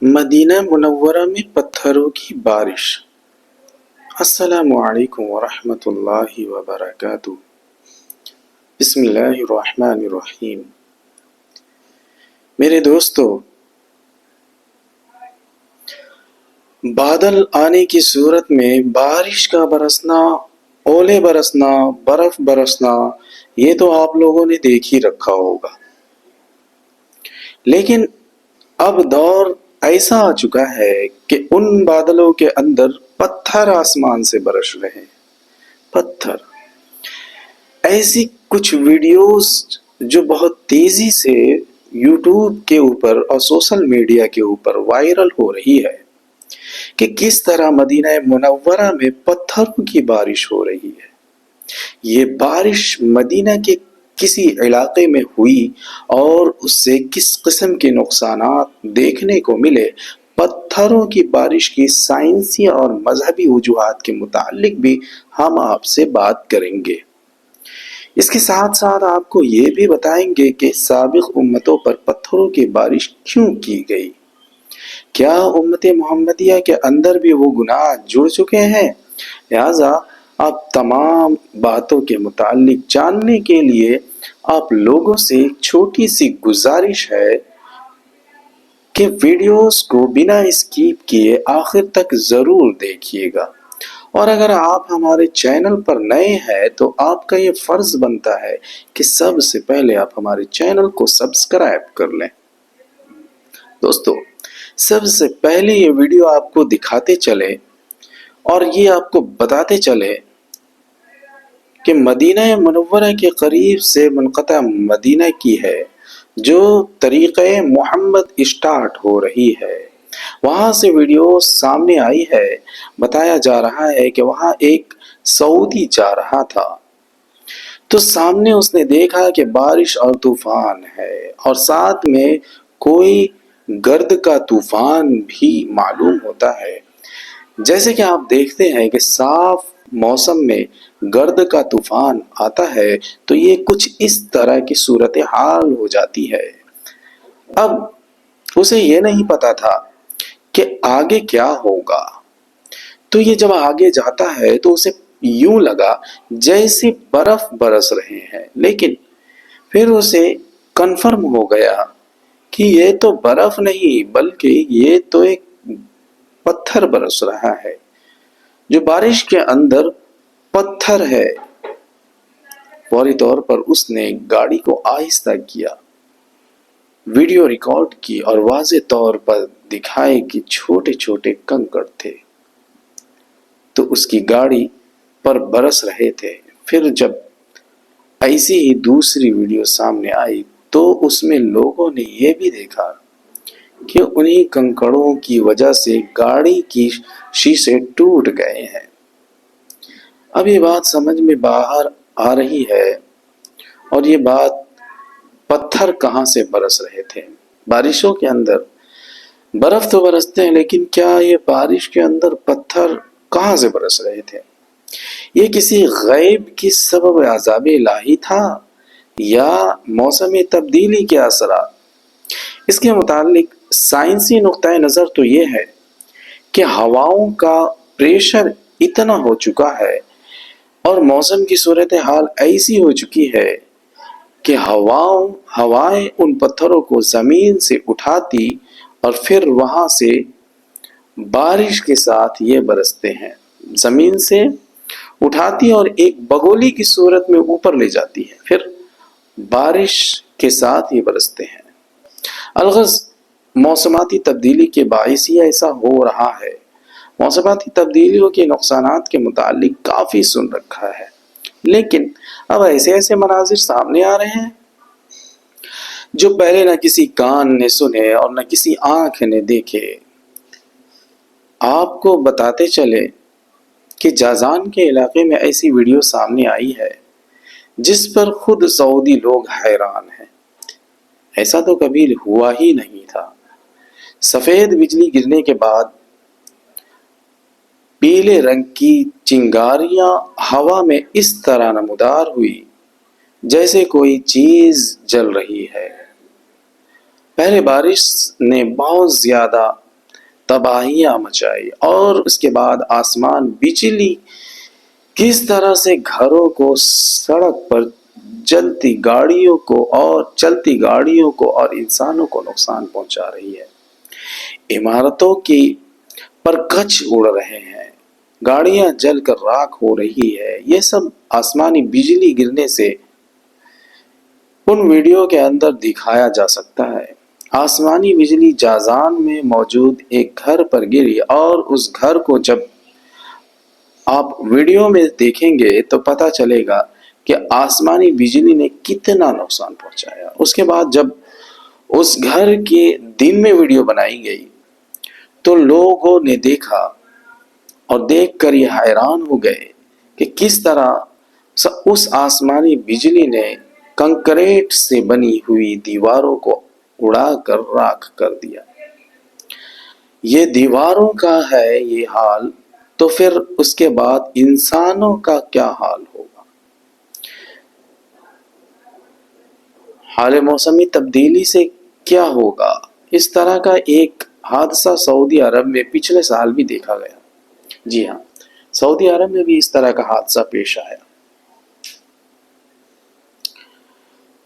مدینہ منورہ میں پتھروں کی بارش۔ السلام علیکم ورحمۃ اللہ وبرکاتہ۔ بسم اللہ الرحمن الرحیم۔ میرے دوستو، بادل آنے کی صورت میں بارش کا برسنا، اولے برسنا، برف برسنا، یہ تو آپ لوگوں نے دیکھ ہی رکھا ہوگا۔ لیکن اب دور ایسا آ چکا ہے کہ ان بادلوں کے اندر پتھر آسمان سے برس رہے ہیں۔ پتھر، ایسی کچھ ویڈیوز جو بہت تیزی سے یوٹیوب کے اوپر اور سوشل میڈیا کے اوپر وائرل ہو رہی ہے کہ کس طرح مدینہ منورہ میں پتھروں کی بارش ہو رہی ہے۔ یہ بارش مدینہ کے کسی علاقے میں ہوئی اور اس سے کس قسم کے نقصانات دیکھنے کو ملے، پتھروں کی بارش کی سائنسی اور مذہبی وجوہات کے متعلق بھی ہم آپ سے بات کریں گے۔ اس کے ساتھ ساتھ آپ کو یہ بھی بتائیں گے کہ سابق امتوں پر پتھروں کی بارش کیوں کی گئی۔ کیا امت محمدیہ کے اندر بھی وہ گناہ جڑ چکے ہیں؟ لہذا آپ تمام باتوں کے متعلق جاننے کے لیے آپ لوگوں سے ایک چھوٹی سی گزارش ہے کہ ویڈیوز کو بنا اسکیپ کیے آخر تک ضرور دیکھیے گا، اور اگر آپ ہمارے چینل پر نئے ہیں تو آپ کا یہ فرض بنتا ہے کہ سب سے پہلے آپ ہمارے چینل کو سبسکرائب کر لیں۔ دوستو، سب سے پہلے یہ ویڈیو آپ کو دکھاتے چلے اور یہ آپ کو بتاتے چلے کہ مدینہ منورہ کے قریب سے منقطع مدینہ کی ہے جو طریقہ محمد اسٹارٹ ہو رہی ہے، وہاں سے ویڈیو سامنے آئی ہے۔ بتایا جا رہا ہے کہ وہاں ایک سعودی جا رہا تھا تو سامنے اس نے دیکھا کہ بارش اور طوفان ہے، اور ساتھ میں کوئی گرد کا طوفان بھی معلوم ہوتا ہے۔ جیسے کہ آپ دیکھتے ہیں کہ صاف موسم میں گرد کا طوفان آتا ہے تو یہ کچھ اس طرح کی صورتحال ہو جاتی ہے۔ اب اسے یہ نہیں پتا تھا کہ آگے کیا ہوگا، تو یہ جب آگے جاتا ہے تو اسے یوں لگا جیسے برف برس رہے ہیں، لیکن پھر اسے کنفرم ہو گیا کہ یہ تو برف نہیں بلکہ یہ تو ایک پتھر برس رہا ہے، جو بارش کے اندر پتھر ہے۔ فوری طور پر اس نے گاڑی کو آہستہ کیا، ویڈیو ریکارڈ کی اور واضح طور پر دکھائے کہ چھوٹے چھوٹے کنکر تھے تو اس کی گاڑی پر برس رہے تھے۔ پھر جب ایسی ہی دوسری ویڈیو سامنے آئی تو اس میں لوگوں نے یہ بھی دیکھا کہ انہی کنکڑوں کی وجہ سے گاڑی کی شیشے ٹوٹ گئے ہیں۔ اب یہ بات سمجھ میں باہر آ رہی ہے، اور یہ بات پتھر کہاں سے برس رہے تھے۔ بارشوں کے اندر برف تو برستے ہیں، لیکن کیا یہ بارش کے اندر پتھر کہاں سے برس رہے تھے؟ یہ کسی غیب کی سبب عذاب الہی تھا یا موسم تبدیلی کے اثرات؟ اس کے متعلق سائنسی نقطہ نظر تو یہ ہے کہ ہواؤں کا پریشر اتنا ہو چکا ہے اور موسم کی صورتحال ایسی ہو چکی ہے کہ ہوائیں ان پتھروں کو زمین سے اٹھاتی اور پھر وہاں سے بارش کے ساتھ یہ برستے ہیں، زمین سے اٹھاتی اور ایک بگولی کی صورت میں اوپر لے جاتی ہے، پھر بارش کے ساتھ یہ برستے ہیں۔ الغرض موسماتی تبدیلی کے باعث ہی ایسا ہو رہا ہے۔ موسماتی تبدیلیوں کے نقصانات کے متعلق کافی سن رکھا ہے، لیکن اب ایسے مناظر سامنے آ رہے ہیں جو پہلے نہ کسی کان نے سنے اور نہ کسی آنکھ نے دیکھے۔ آپ کو بتاتے چلے کہ جازان کے علاقے میں ایسی ویڈیو سامنے آئی ہے جس پر خود سعودی لوگ حیران ہیں۔ ایسا تو کبھی ہوا ہی نہیں تھا۔ سفید بجلی گرنے کے بعد پیلے رنگ کی چنگاریاں ہوا میں اس طرح نمودار ہوئی جیسے کوئی چیز جل رہی ہے۔ پہلے بارش نے بہت زیادہ تباہیاں مچائی، اور اس کے بعد آسمان بجلی کس طرح سے گھروں کو، سڑک پر چلتی گاڑیوں کو اور انسانوں کو نقصان پہنچا رہی ہے۔ عمارتوں کی پرکچ اڑ رہے ہیں، گاڑیاں جل کر راکھ ہو رہی ہے۔ یہ سب آسمانی بجلی گرنے سے ان ویڈیو کے اندر دکھایا جا سکتا ہے۔ آسمانی بجلی جازان میں موجود ایک گھر پر گری، اور اس گھر کو جب آپ ویڈیو میں دیکھیں گے تو پتہ چلے گا کہ آسمانی بجلی نے کتنا نقصان پہنچایا۔ اس کے بعد جب اس گھر کے دن میں ویڈیو بنائی گئی تو لوگوں نے دیکھا اور دیکھ کر یہ حیران ہو گئے کہ کس طرح اس آسمانی بجلی نے کنکریٹ سے بنی ہوئی دیواروں کو اڑا کر راکھ کر دیا۔ یہ دیواروں کا ہے یہ حال، تو پھر اس کے بعد انسانوں کا کیا حال ہوگا؟ حال موسمی تبدیلی سے کیا ہوگا؟ اس طرح کا ایک حادثہ سعودی عرب میں پچھلے سال بھی دیکھا گیا۔ جی ہاں، سعودی عرب میں بھی اس طرح کا حادثہ پیش آیا۔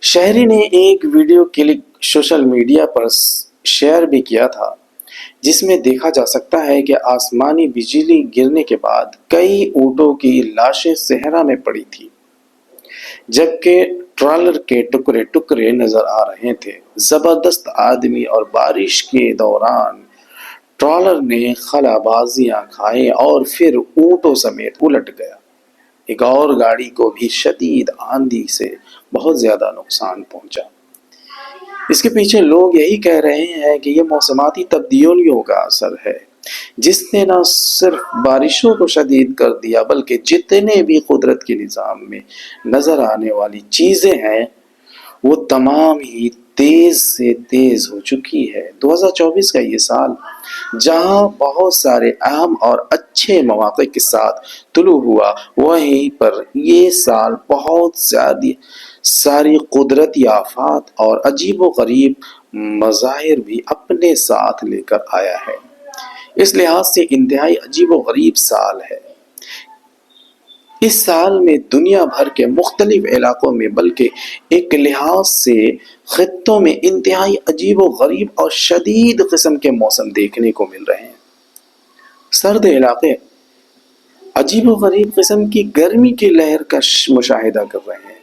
شہری نے ایک ویڈیو کلپ سوشل میڈیا پر شیئر بھی کیا تھا، جس میں دیکھا جا سکتا ہے کہ آسمانی بجلی گرنے کے بعد کئی اونٹوں کی لاشیں صحرا میں پڑی تھی، جبکہ ٹرالر کے ٹکڑے ٹکڑے نظر آ رہے تھے۔ زبردست آدمی اور بارش کے دوران ٹرالر نے خلا بازیاں کھائیں اور پھر اونٹوں سمیت الٹ گیا۔ ایک اور گاڑی کو بھی شدید آندھی سے بہت زیادہ نقصان پہنچا۔ اس کے پیچھے لوگ یہی کہہ رہے ہیں کہ یہ موسمیاتی تبدیلیوں کا اثر ہے، جس نے نہ صرف بارشوں کو شدید کر دیا بلکہ جتنے بھی قدرت کے نظام میں نظر آنے والی چیزیں ہیں وہ تمام ہی تیز سے تیز ہو چکی ہے۔ 2024 کا یہ سال جہاں بہت سارے اہم اور اچھے مواقع کے ساتھ طلوع ہوا، وہیں پر یہ سال بہت ساری قدرتی آفات اور عجیب و غریب مظاہر بھی اپنے ساتھ لے کر آیا ہے۔ اس لحاظ سے انتہائی عجیب و غریب سال ہے۔ اس سال میں دنیا بھر کے مختلف علاقوں میں بلکہ ایک لحاظ سے خطوں میں انتہائی عجیب و غریب اور شدید قسم کے موسم دیکھنے کو مل رہے ہیں۔ سرد علاقے عجیب و غریب قسم کی گرمی کی لہر کا مشاہدہ کر رہے ہیں،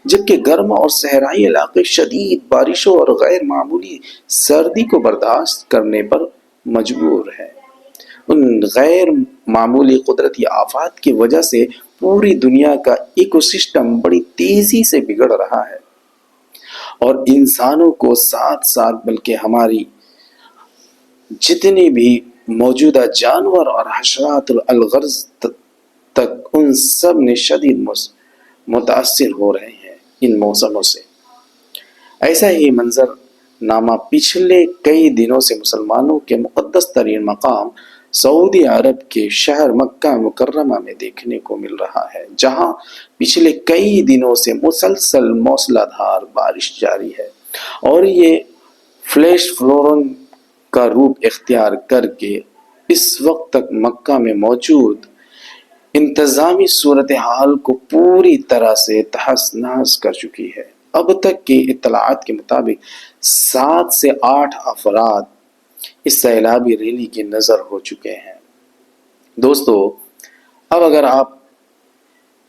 جبکہ گرم اور صحرائی علاقے شدید بارشوں اور غیر معمولی سردی کو برداشت کرنے پر مجبور ہیں۔ ان غیر معمولی قدرتی آفات کی وجہ سے پوری دنیا کا ایکو سسٹم بڑی تیزی سے بگڑ رہا ہے، اور انسانوں کو ساتھ ساتھ بلکہ ہماری جتنی بھی موجودہ جانور اور حشرات الغرض تک ان سب نے شدید متاثر ہو رہے ہیں ان موسموں سے۔ ایسا ہی منظر نامہ پچھلے کئی دنوں سے مسلمانوں کے مقدس ترین مقام سعودی عرب کے شہر مکہ مکرمہ میں دیکھنے کو مل رہا ہے، جہاں پچھلے کئی دنوں سے مسلسل موسلا دھار بارش جاری ہے، اور یہ فلیش فلورنگ کا روپ اختیار کر کے اس وقت تک مکہ میں موجود انتظامی صورتحال کو پوری طرح سے تہس نہس کر چکی ہے۔ اب تک کی اطلاعات کے مطابق 7 سے 8 افراد اس سیلابی ریلی کی نظر ہو چکے ہیں۔ دوستو، اب اگر آپ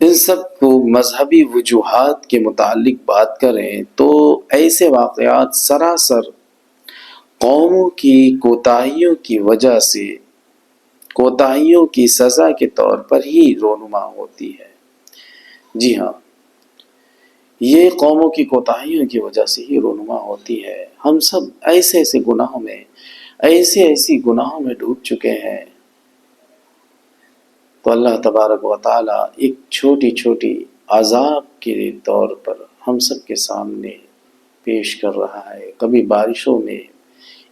ان سب کو مذہبی وجوہات کے متعلق بات کریں تو ایسے واقعات سراسر قوموں کی کوتاہیوں کی وجہ سے، کوتاہیوں کی سزا کے طور پر ہی رونما ہوتی ہے۔ جی ہاں، یہ قوموں کی کوتاہیوں کی وجہ سے ہی رونما ہوتی ہے۔ ہم سب ایسے گناہوں میں ایسی گناہوں میں ڈوب چکے ہیں، تو اللہ تبارک و تعالیٰ ایک چھوٹی عذاب کے طور پر ہم سب کے سامنے پیش کر رہا ہے۔ کبھی بارشوں میں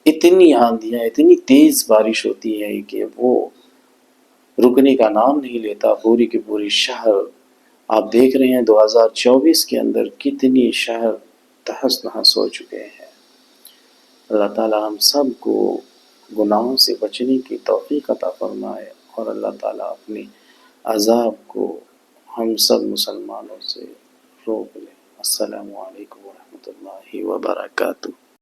اتنی آندھیاں، اتنی تیز بارش ہوتی ہے کہ وہ رکنے کا نام نہیں لیتا۔ پوری کی پوری شہر، آپ دیکھ رہے ہیں 2024 کے اندر کتنی شہر تہس نہس ہو چکے ہیں۔ اللہ تعالیٰ ہم سب کو گناہوں سے بچنے کی توفیق عطا فرمائے اور اللہ تعالیٰ اپنے عذاب کو ہم سب مسلمانوں سے روک لے۔ السلام علیکم ورحمۃ اللہ وبرکاتہ۔